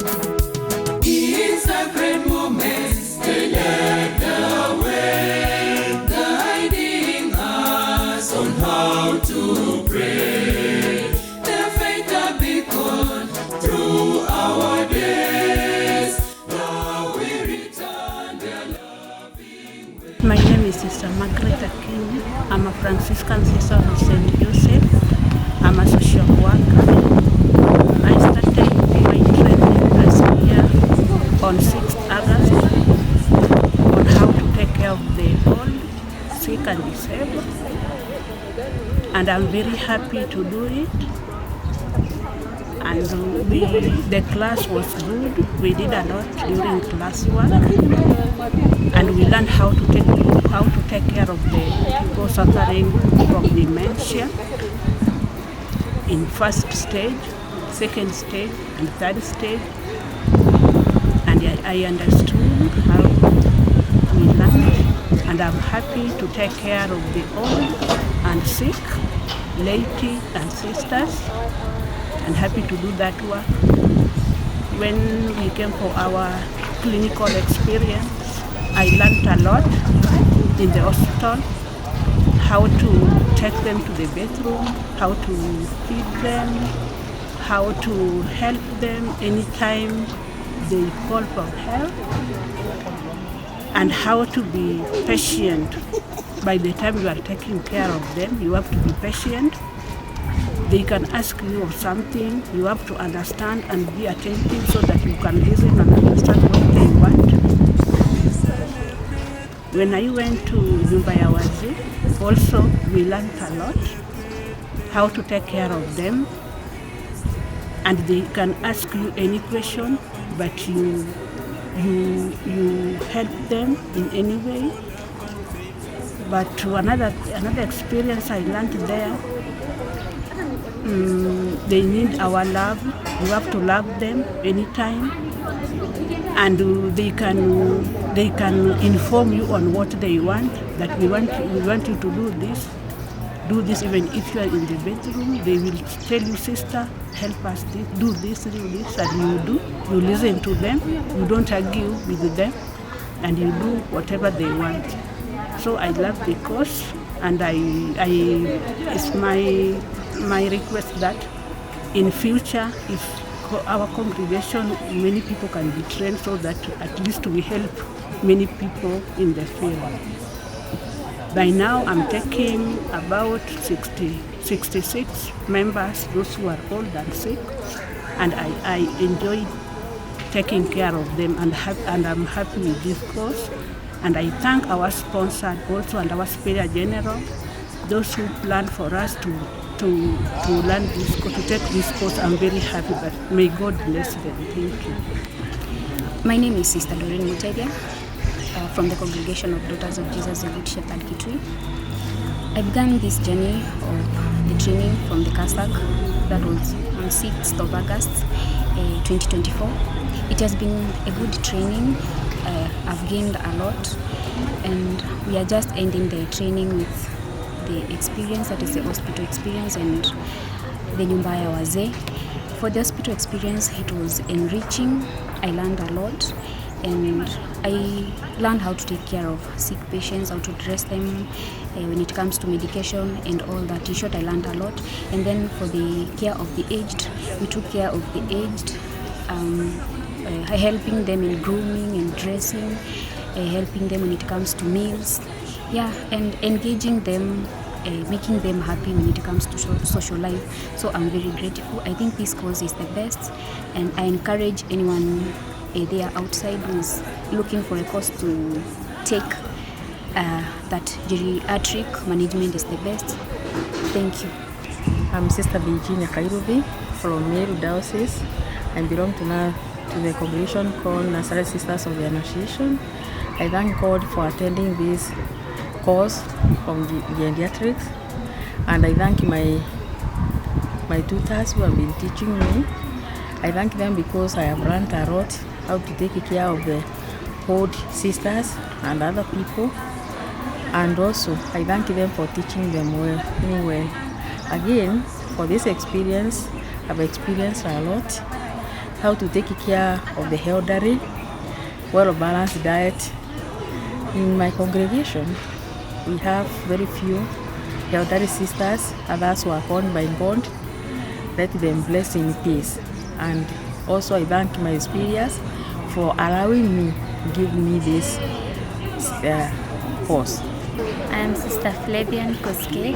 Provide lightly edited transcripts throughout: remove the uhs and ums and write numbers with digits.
In sacred moments, they led the way, guiding us on how to pray. Their faith a beacon through our days. Now we return their loving way. My name is Sister Margaret Akin. I'm a Franciscan sister of St. Joseph. I'm a social worker. I started my training last year on 6th August on how to take care of the old, sick and disabled. And I'm very happy to do it. And the class was good. We did a lot during class work. And we learned how to take care of the people suffering from dementia in first stage, second stage, and third stage. And I understood how we learned, and I'm happy to take care of the old and sick, laity and sisters, and happy to do that work. When we came for our clinical experience, I learned a lot in the hospital, how to take them to the bedroom, how to feed them, how to help them anytime they call for help, and how to be patient. By the time you are taking care of them, you have to be patient. They can ask you of something, you have to understand and be attentive so that you can listen and understand what they want. When I went to Wazee, also we learned a lot, how to take care of them, and they can ask you any question, but you help them in any way. But to another experience I learned there, they need our love. You have to love them anytime, and they can inform you on what they want. That we want you to do this. Even if you are in the bedroom, they will tell you, sister, help us do this, and you do. You listen to them. You don't argue with them, and you do whatever they want. So I love the course, and it's my request that in future, if our congregation, many people can be trained so that at least we help many people in the field. By now, I'm taking about 66 members, those who are old and sick, and I enjoy taking care of them, and I'm happy with this course. And I thank our sponsor also and our Superior General, those who planned for us to learn this course, to take this course. I'm very happy, but may God bless them. Thank you. My name is Sister Nyumba from the Congregation of Daughters of Jesus, the Good Shepherd Kitui. I began this journey of the training from the Kasarani. That was on 6th of August 2024. It has been a good training. I've gained a lot, and we are just ending the training with the experience, that is the hospital experience and the Wazee. For the hospital experience, it was enriching. I learned a lot, and I learned how to take care of sick patients, how to dress them when it comes to medication and all that. In short, I learned a lot. And then for the care of the aged, we took care of the aged, helping them in grooming and dressing, helping them when it comes to meals, and engaging them, making them happy when it comes to social life. So I'm very grateful. I think this course is the best, and I encourage anyone there outside who is looking for a course to take that geriatric management is the best. Thank you. I'm Sister Virginia Kairubi from Meru Diocese. I belong to the congregation called Nazareth Sisters of the Annunciation. I thank God for attending this course from geriatrics, and I thank my tutors who have been teaching me. I thank them because I have learned a lot how to take care of the old sisters and other people, and also I thank them for teaching them well. Again, for this experience, I've experienced a lot, how to take care of the elderly, well-balanced diet. In my congregation, we have very few elderly sisters, others who are born by God. Let them bless in peace. And also I thank my superiors for allowing me, give me this course. I am Sister Flavian Koske,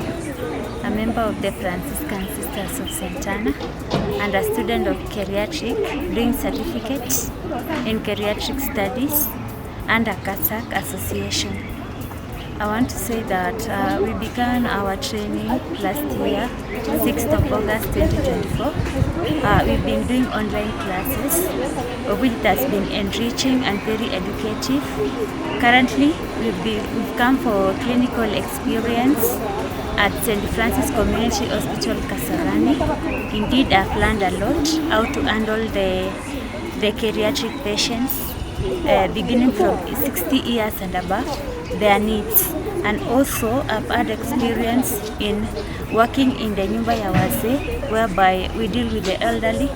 a member of the Franciscan Sisters of St. Anna and a student of geriatric, doing certificate in geriatric studies under Kasak Association. I want to say that we began our training last year, 6th of August 2024. We've been doing online classes, of which it has been enriching and very educative. Currently, we've come for clinical experience at St. Francis Community Hospital, Kasarani. Indeed, I've learned a lot how to handle the geriatric patients, beginning from 60 years and above, their needs. And also I've had experience in working in the Nyumba ya Wazee, whereby we deal with the elderly,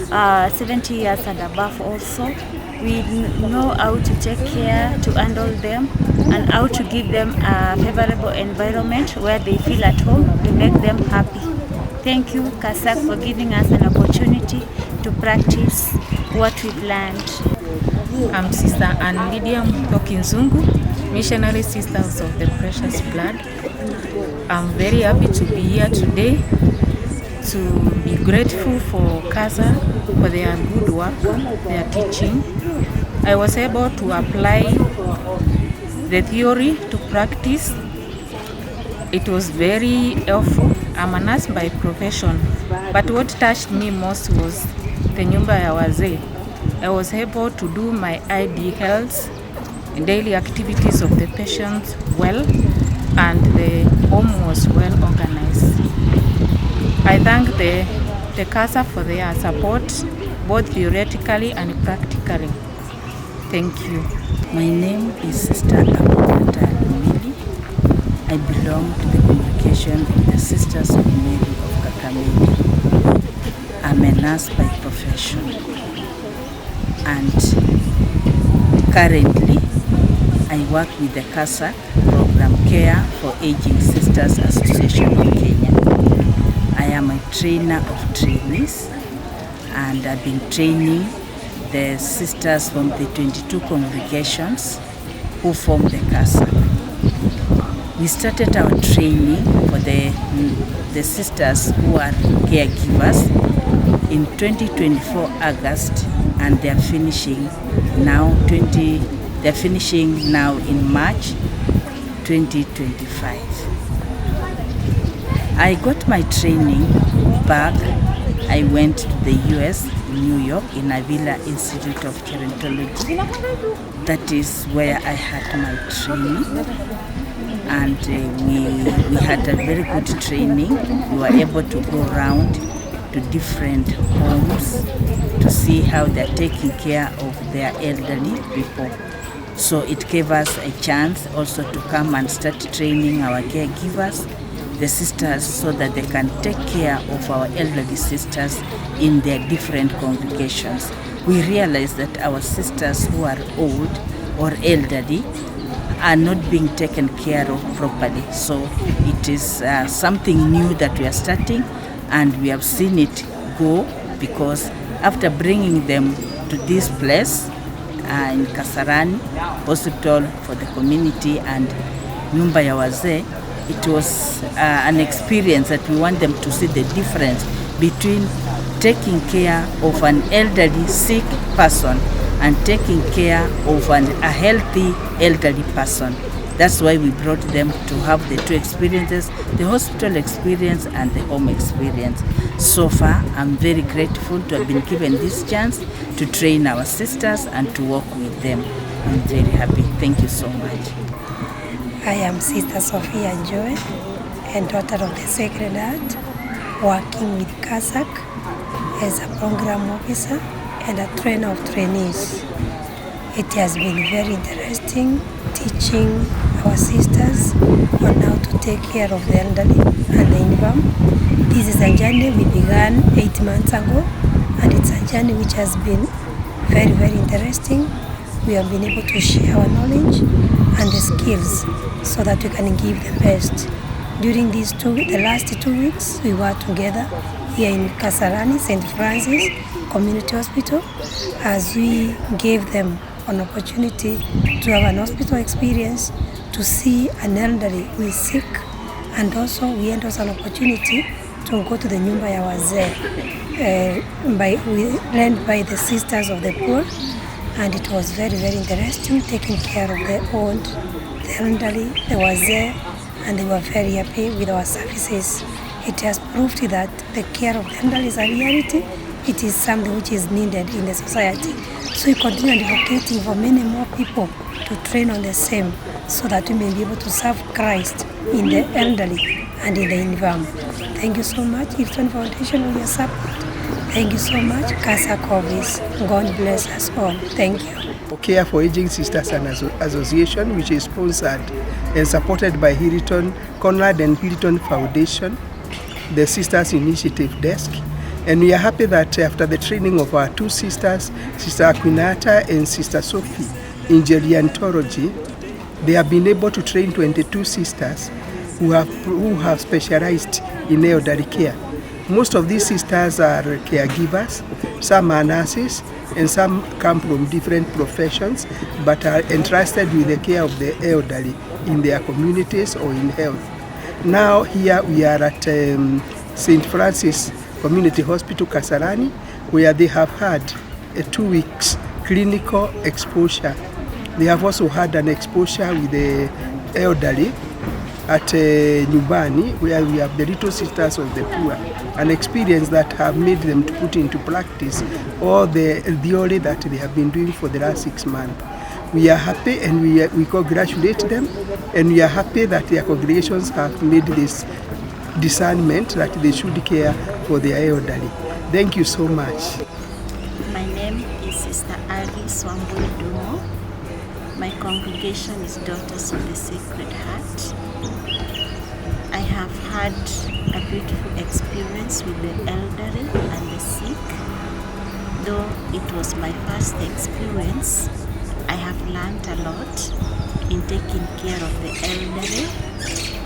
70 years and above also. We know how to take care, to handle them, and how to give them a favorable environment where they feel at home, to make them happy. Thank you, Kasak, for giving us an opportunity to practice what we've learned. I'm Sister Ann Lydia Mtokinzungu, Missionary Sisters of the Precious Blood. I'm very happy to be here today to be grateful for CASA for their good work, their teaching. I was able to apply the theory to practice. It was very helpful. I'm a nurse by profession, but what touched me most was the Nyumba ya Wazee. I was able to do my ID health and daily activities of the patients well, and the home was well organized. I thank the CASA for their support, both theoretically and practically. Thank you. My name is Sister Conrad N. I belong to the congregation of the Sisters of Mary of Kakamega. I'm a nurse by profession, and currently I work with the CASA program Care for Aging Sisters Association of Kenya. I am a trainer of trainees, and I've been training the sisters from the 22 congregations who form the CASA. We started our training for the sisters who are caregivers in 2024 August, and they're finishing now in March 2025. I got my training back. I went to the US, New York, in Avila Institute of Gerontology. That is where I had my training, and we had a very good training. We were able to go around to different homes to see how they're taking care of their elderly people. So it gave us a chance also to come and start training our caregivers, the sisters, so that they can take care of our elderly sisters in their different congregations. We realize that our sisters who are old or elderly are not being taken care of properly. So it is something new that we are starting, and we have seen it go, because after bringing them to this place in Kasarani Hospital for the Community and Nyumba ya Wazee, it was an experience that we want them to see the difference between taking care of an elderly sick person and taking care of a healthy elderly person. That's why we brought them to have the two experiences, the hospital experience and the home experience. So far, I'm very grateful to have been given this chance to train our sisters and to work with them. I'm very happy. Thank you so much. I am Sister Sophia Joy, and daughter of the Sacred Heart, working with CASAC as a program officer and a trainer of trainees. It has been very interesting teaching our sisters on how to take care of the elderly and the infirm. This is a journey we began 8 months ago, and it's a journey which has been very, very interesting. We have been able to share our knowledge and the skills so that we can give the best. During the last 2 weeks, we were together here in Kasarani, St. Francis Community Hospital, as we gave them an opportunity to have an hospital experience, to see an elderly who is sick, and also we had also an opportunity to go to the Nyumba ya Wazee, led by the Sisters of the Poor, and it was very, very interesting, taking care of the old, the elderly, the Wazee, and they were very happy with our services. It has proved that the care of the elderly is a reality. It is something which is needed in the society. So we continue advocating for many more people to train on the same, so that we may be able to serve Christ in the elderly and in the infirm. Thank you so much, Hilton Foundation, for your support. Thank you so much, Kasarani. God bless us all. Thank you. Care for Aging Sisters and Association, which is sponsored and supported by Conrad N Foundation, the Sisters Initiative Desk. And we are happy that after the training of our two sisters, Sister Aquinata and Sister Sophie, in geriatrology, they have been able to train 22 sisters who have specialized in elderly care. Most of these sisters are caregivers, some are nurses, and some come from different professions, but are entrusted with the care of the elderly in their communities or in health. Now here we are at St. Francis Community Hospital, Kasarani, where they have had a 2 weeks clinical exposure. They have also had an exposure with the elderly at Nyumbani, where we have the Little Sisters of the Poor, an experience that have made them to put into practice all the theory that they have been doing for the last 6 months. We are happy and we congratulate them, and we are happy that their congregations have made this discernment that they should care for their elderly. Thank you so much. My name is Sister Agnes Wamuyu Ngure. My congregation is Daughters of the Sacred Heart. I have had a beautiful experience with the elderly and the sick. Though it was my first experience, I have learned a lot in taking care of the elderly.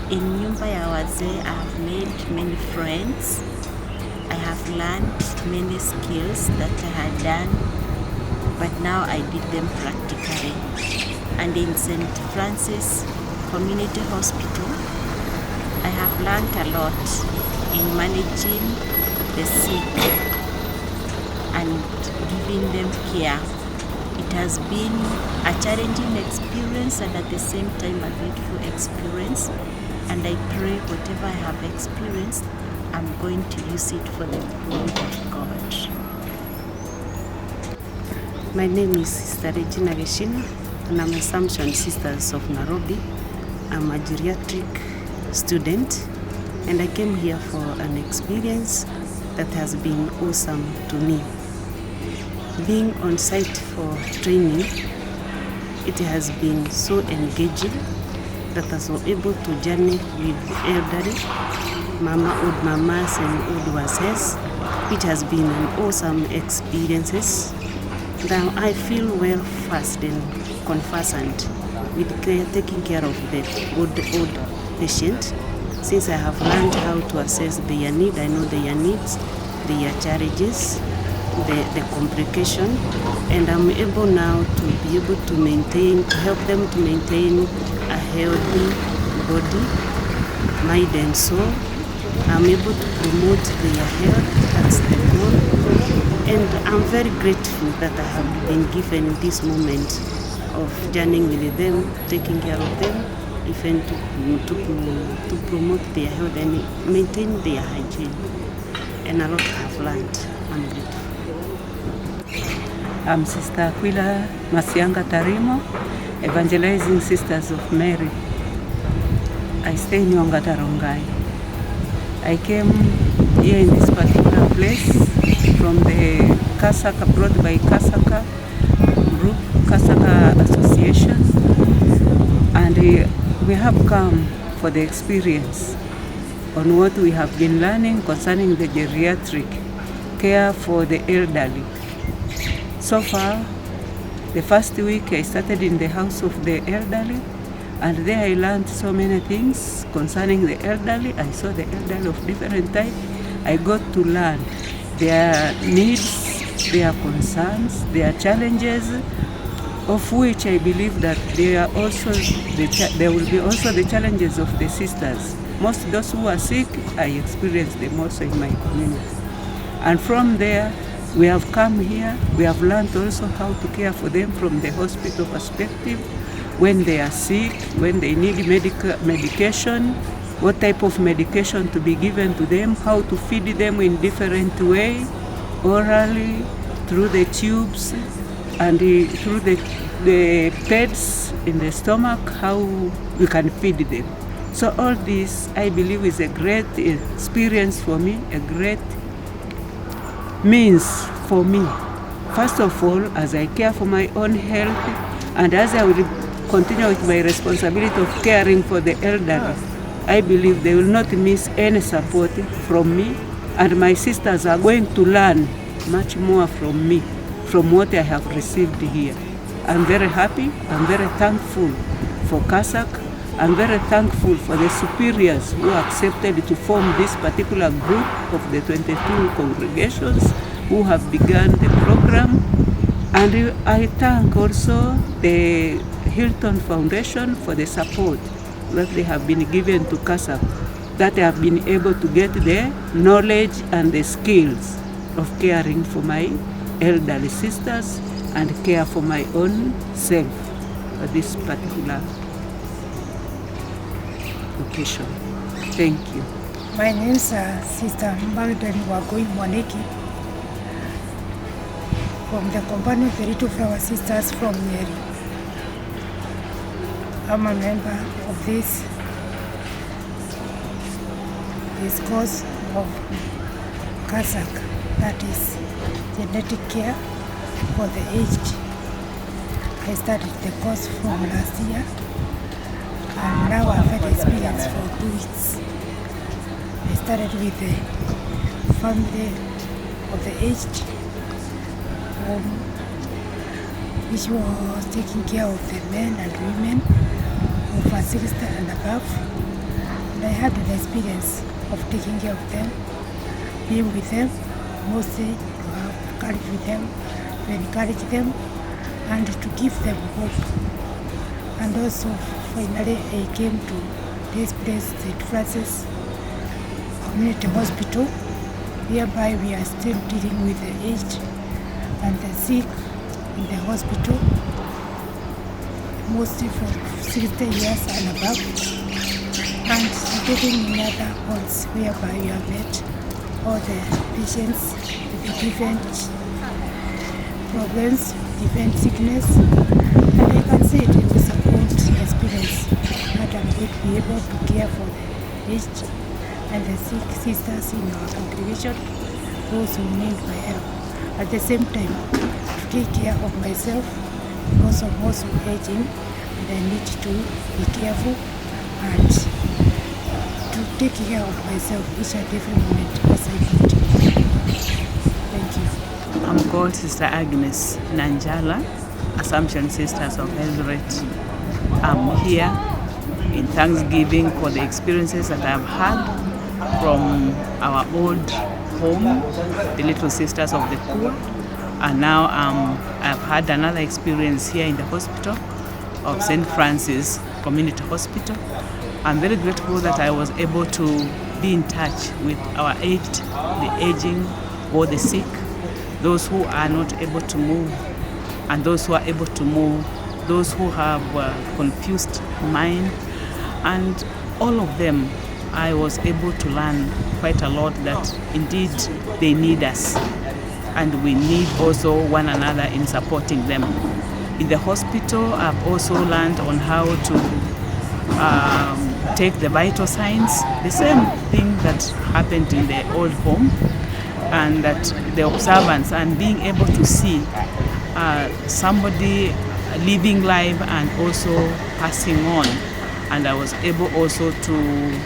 In Nyumba ya Wazee, I have made many friends. I have learned many skills that I had done, but now I did them practically. And in St. Francis Community Hospital, I have learned a lot in managing the sick and giving them care. It has been a challenging experience and at the same time a beautiful experience. And I pray whatever I have experienced, I'm going to use it for the glory of God. My name is Sister Regina Geshina, and I'm Assumption Sisters of Nairobi. I'm a geriatric student, and I came here for an experience that has been awesome to me. Being on site for training, it has been so engaging that I was able to journey with elderly, old mamas and old Wazees, which has been an awesome experience. Now I feel well versed and conversant with taking care of the old patient, since I have learned how to assess their need. I know their needs, their challenges, the complication, and I'm able now to be able to help them to maintain a healthy body, mind and soul. I'm able to promote their health, that's the goal. And I'm very grateful that I have been given this moment of journeying with them, taking care of them, even to promote their health and maintain their hygiene. And a lot I've learned. I'm grateful. I'm Sister Aquila Masianga Tarimo, Evangelizing Sisters of Mary. I stay in Rongai. I came here in this particular place from the Kasaka, brought by Kasaka group, Kasaka Association, and we have come for the experience on what we have been learning concerning the geriatric care for the elderly. So far, the first week I started in the house of the elderly, and there I learned so many things concerning the elderly. I saw the elderly of different types. I got to learn their needs, their concerns, their challenges, of which I believe that there will be also the challenges of the sisters. Most those who are sick, I experience them also in my community. And from there, we have come here, we have learned also how to care for them from the hospital perspective, when they are sick, when they need medication, what type of medication to be given to them, how to feed them in different ways, orally, through the tubes, and through the pads in the stomach, how we can feed them. So all this, I believe, is a great experience for me, a great means for me. First of all, as I care for my own health, and as I will continue with my responsibility of caring for the elderly, I believe they will not miss any support from me, and my sisters are going to learn much more from me, from what I have received here. I'm very happy, I'm very thankful for CASAC, I'm very thankful for the superiors who accepted to form this particular group of the 22 congregations who have begun the program. And I thank also the Hilton Foundation for the support that they have been given to CASAC, that I have been able to get the knowledge and the skills of caring for my elderly sisters and care for my own self for this particular occasion. Thank you. My name is Sister Wamuyu Ngure from the company of the Little Flower Sisters from Nyeri. I'm a member of this course of CASAC, that is genetic care for the aged. I started the course from last year, and now I've had experience for 2 weeks. I started with the family of the aged, which was taking care of the men and women over 60 and above. And I had the experience of taking care of them, being with them, mostly to have courage with them, to encourage them, and to give them hope. And also, finally, I came to this place, St. Francis Community Hospital, whereby we are still dealing with the aged and the sick in the hospital, mostly from 60 years and above, and getting in other halls whereby we have met all the patients with different problems, different sickness, and I can say it is a good experience that I'm going to be able to care for the aged and the sick sisters in our congregation, those who need my help. At the same time, to take care of myself, because I'm also aging, and I need to be careful and to take care of myself each and every moment as I continue. Thank you. I'm called Sister Agnes Nanjala, Assumption Sisters of Eldoret. I'm here in thanksgiving for the experiences that I've had from our old home, the Little Sisters of the Poor, and now I've had another experience here in the hospital of St. Francis Community Hospital. I'm very grateful that I was able to be in touch with our aged, the aging or the sick, those who are not able to move and those who are able to move, those who have confused mind, and all of them. I was able to learn quite a lot that indeed they need us and we need also one another in supporting them. In the hospital, I've also learned on how to take the vital signs, the same thing that happened in the old home, and that the observance and being able to see somebody living life and also passing on. And I was able also to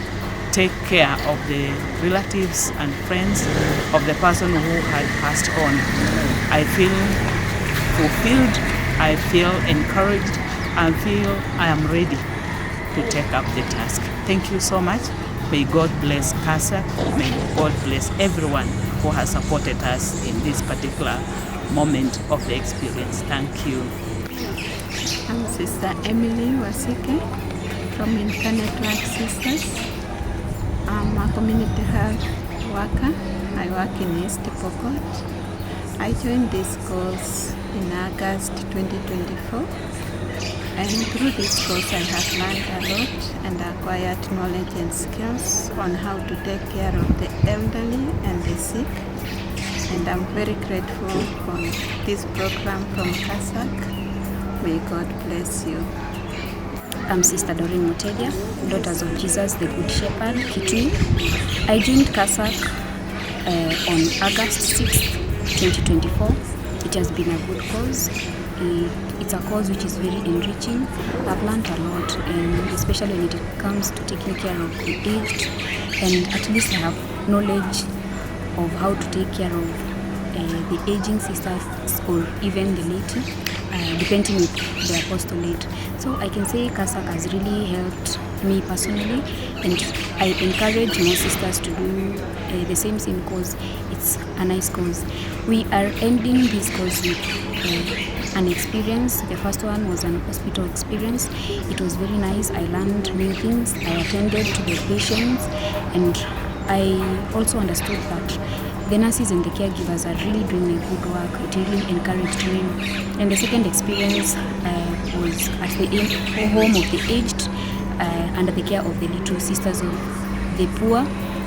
take care of the relatives and friends of the person who had passed on. I feel fulfilled, I feel encouraged, I feel I am ready to take up the task. Thank you so much. May God bless CASAC. May God bless everyone who has supported us in this particular moment of the experience. Thank you. I'm Sister Emily Wasike from Incarnate Life Sisters. I'm a community health worker. I work in East Pokot. I joined this course in August 2024. And through this course I have learned a lot and acquired knowledge and skills on how to take care of the elderly and the sick. And I'm very grateful for this program from CASAC. May God bless you. I'm Sister Doreen Mutedia, Daughters of Jesus, the Good Shepherd, Kitui. I joined CASAC on August 6th, 2024. It has been a good cause. It's a cause which is very enriching. I've learned a lot, and especially when it comes to taking care of the aged, and at least I have knowledge of how to take care of the aging sisters or even the laity, depending with the apostolate. So I can say CASAC has really helped me personally, and I encourage more sisters to do the same cause. It's a nice cause. We are ending this course with an experience. The first one was an hospital experience. It was very nice. I learned new things. I attended to the patients, and I also understood that the nurses and the caregivers are really doing a good work. It really encouraged me. And the second experience was at the home of the aged, under the care of the little sisters of the poor.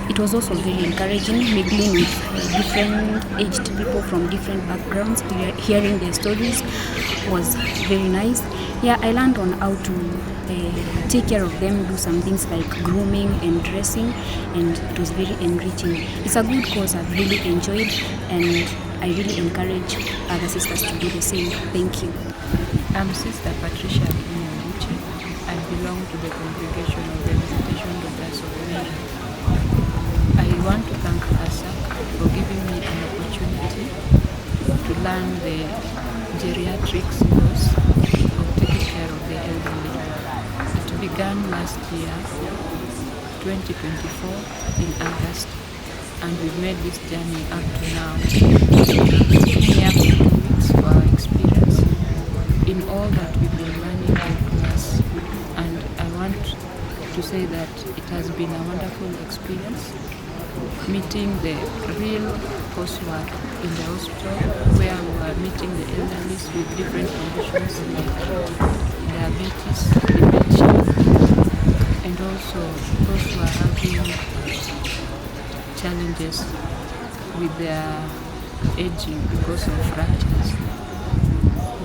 It was also very encouraging, mingling with different aged people from different backgrounds. Hearing their stories was very nice. Yeah, I learned on how to take care of them, do some things like grooming and dressing, and it was very enriching. It's a good cause I've really enjoyed, and I really encourage other sisters to do the same. Thank you. I'm Sister Patricia Nyumba. I belong to the congregation of the Visitation Daughters of Mary. I want to thank CASAC for giving me an opportunity to learn the geriatric course of taking care of the elderly. It began last year, 2024, in August, and we've made this journey up to now. Here for 2 weeks for our experience in all that we've been learning in class, and I want to say that it has been a wonderful experience, meeting the real coursework in the hospital, where we are meeting the elderly with different conditions like diabetes, dementia, and also those who are having challenges with their aging because of fractures.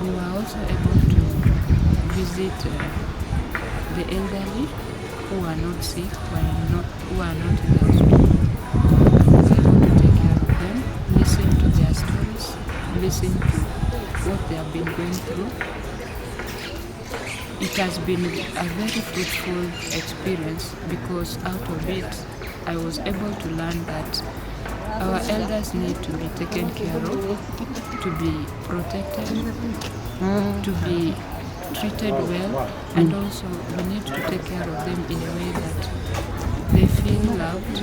We were also able to visit the elderly who are not sick, who are not in the hospital. Listen to their stories, listen to what they have been going through. It has been a very fruitful experience, because out of it I was able to learn that our elders need to be taken care of, to be protected, to be treated well, and also we need to take care of them in a way that they feel loved,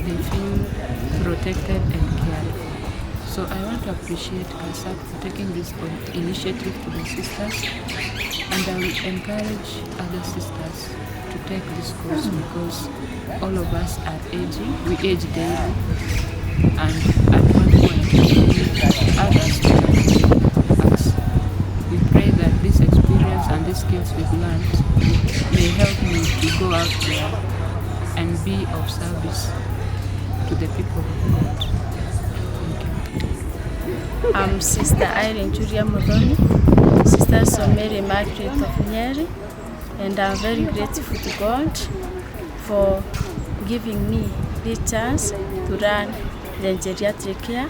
they feel protected and cared for. So I want to appreciate CASAC for taking this initiative to the sisters, and I will encourage other sisters to take this course, because all of us are aging, we age daily, and at one point we need others to help us. We pray that this experience and these skills we've learned may help me to go out there and be of service to the people of God. I'm Sister Irene Julia Modoni, Sisters of Mary Immaculate of Nyeri, and I'm very grateful to God for giving me this chance to run the geriatric care,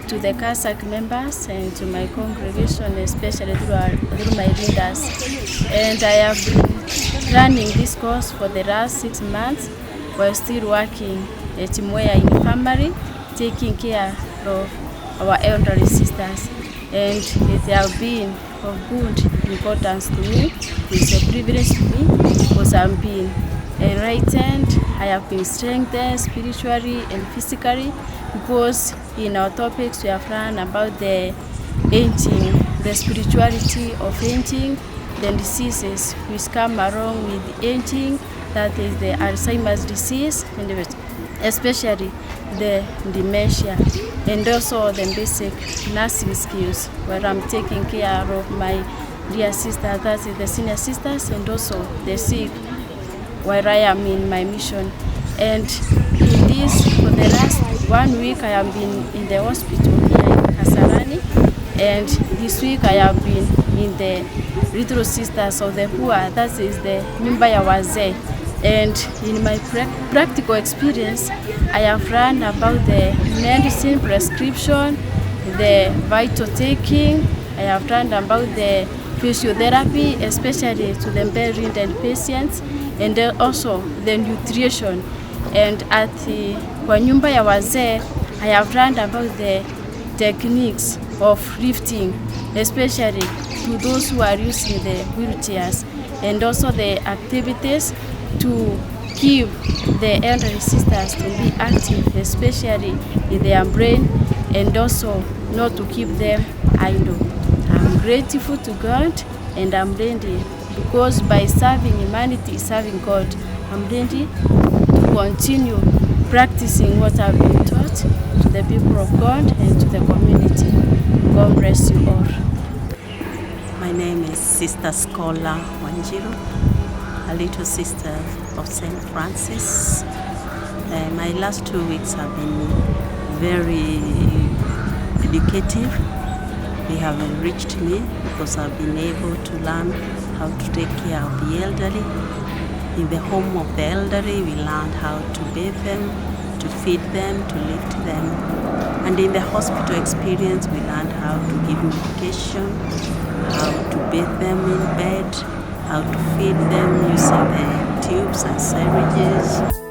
to the CASAC members and to my congregation, especially through my leaders. And I have been running this course for the last 6 months, we're still working at Moya Infirmary, taking care of our elderly sisters, and it has been of good importance to me. It's a privilege to me because I'm being enlightened, I have been strengthened spiritually and physically, because in our topics we have learned about the aging, the spirituality of aging, the diseases which come along with aging, that is the Alzheimer's disease, and especially the dementia, and also the basic nursing skills, where I'm taking care of my dear sister, that is the senior sisters, and also the sick, where I am in my mission. And in this, for the last 1 week, I have been in the hospital here in Kasarani, and this week I have been in the Little Sisters of the Poor, that is the Nyumba ya Wazee. And in my practical experience, I have learned about the medicine prescription, the vital taking. I have learned about the physiotherapy, especially to the bedridden patients, and also the nutrition. And at the Nyumba ya Wazee, I have learned about the techniques of lifting, especially to those who are using the wheelchairs, and also the activities to keep the elderly sisters to be active, especially in their brain, and also not to keep them idle. I'm grateful to God, and I'm ready, because by serving humanity, serving God, I'm ready to continue practicing what I've been taught to the people of God and to the community. God bless you all. My name is Sister Scholar Wanjiru, a little sister of St. Francis. My last 2 weeks have been very educative. They have enriched me because I've been able to learn how to take care of the elderly. In the home of the elderly, we learned how to bathe them, to feed them, to lift them. And in the hospital experience, we learned how to give medication, how to bathe them in bed, how to feed them using the tubes and syringes.